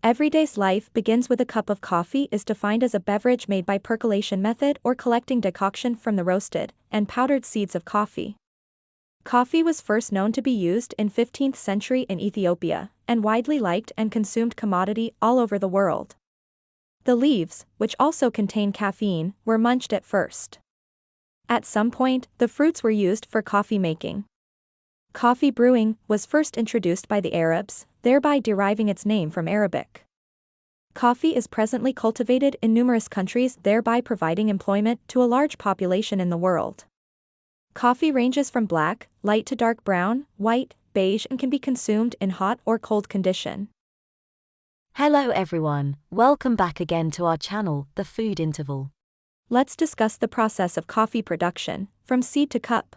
Everyday's life begins with a cup of coffee is defined as a beverage made by percolation method or collecting decoction from the roasted and powdered seeds of coffee. Coffee was first known to be used in 15th century in Ethiopia, and widely liked and consumed commodity all over the world. The leaves, which also contain caffeine, were munched at first. At some point, the fruits were used for coffee making. Coffee brewing was first introduced by the Arabs, thereby deriving its name from Arabic. Coffee is presently cultivated in numerous countries, thereby providing employment to a large population in the world. Coffee ranges from black, light to dark brown, white, beige, and can be consumed in hot or cold condition. Hello everyone, welcome back again to our channel, The Food Interval. Let's discuss the process of coffee production, from seed to cup.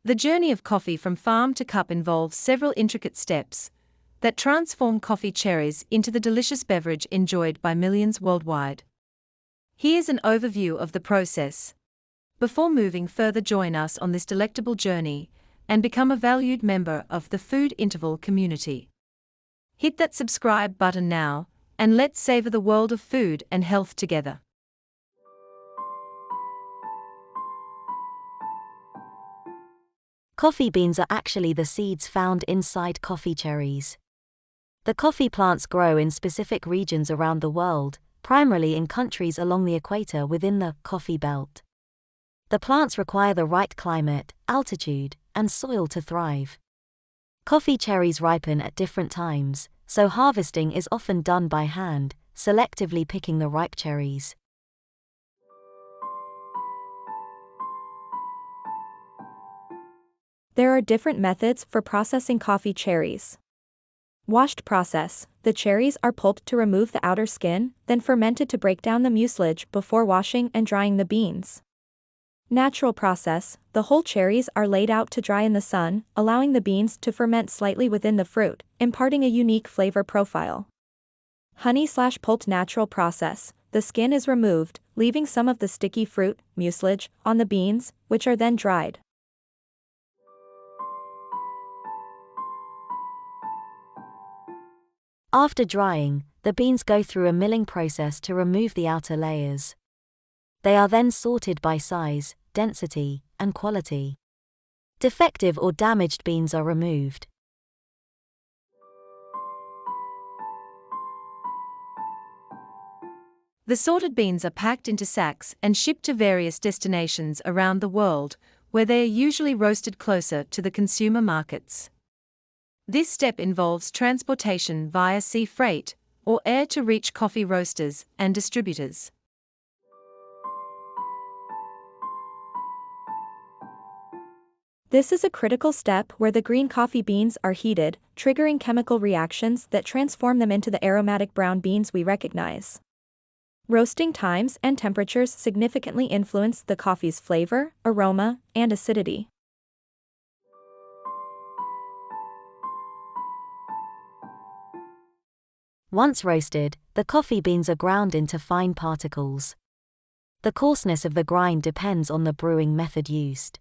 The journey of coffee from farm to cup involves several intricate steps that transform coffee cherries into the delicious beverage enjoyed by millions worldwide. Here's an overview of the process. Before moving further, join us on this delectable journey and become a valued member of the Food Interval community. Hit that subscribe button now, and let's savor the world of food and health together. Coffee beans are actually the seeds found inside coffee cherries. The coffee plants grow in specific regions around the world, primarily in countries along the equator within the coffee belt. The plants require the right climate, altitude, and soil to thrive. Coffee cherries ripen at different times, so harvesting is often done by hand, selectively picking the ripe cherries. There are different methods for processing coffee cherries. Washed process: the cherries are pulped to remove the outer skin, then fermented to break down the mucilage before washing and drying the beans. Natural process: the whole cherries are laid out to dry in the sun, allowing the beans to ferment slightly within the fruit, imparting a unique flavor profile. Honey/pulped natural process: the skin is removed, leaving some of the sticky fruit, mucilage, on the beans, which are then dried. After drying, the beans go through a milling process to remove the outer layers. They are then sorted by size, density, and quality. Defective or damaged beans are removed. The sorted beans are packed into sacks and shipped to various destinations around the world, where they are usually roasted closer to the consumer markets. This step involves transportation via sea freight or air to reach coffee roasters and distributors. This is a critical step where the green coffee beans are heated, triggering chemical reactions that transform them into the aromatic brown beans we recognize. Roasting times and temperatures significantly influence the coffee's flavor, aroma, and acidity. Once roasted, the coffee beans are ground into fine particles. The coarseness of the grind depends on the brewing method used.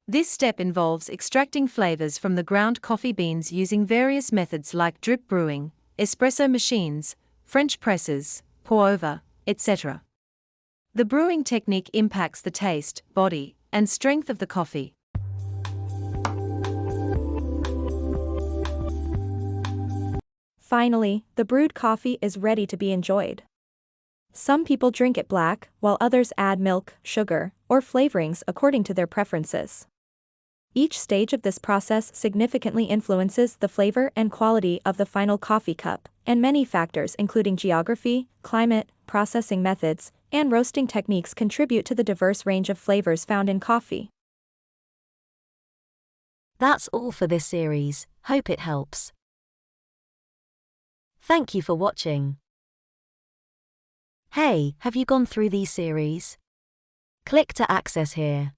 This step involves extracting flavors from the ground coffee beans using various methods like drip brewing, espresso machines, French presses, pour-over, etc. The brewing technique impacts the taste, body, and strength of the coffee. Finally, the brewed coffee is ready to be enjoyed. Some people drink it black, while others add milk, sugar, or flavorings according to their preferences. Each stage of this process significantly influences the flavor and quality of the final coffee cup, and many factors including geography, climate, processing methods, and roasting techniques contribute to the diverse range of flavors found in coffee. That's all for this series, hope it helps. Thank you for watching. Hey, have you gone through these series? Click to access here.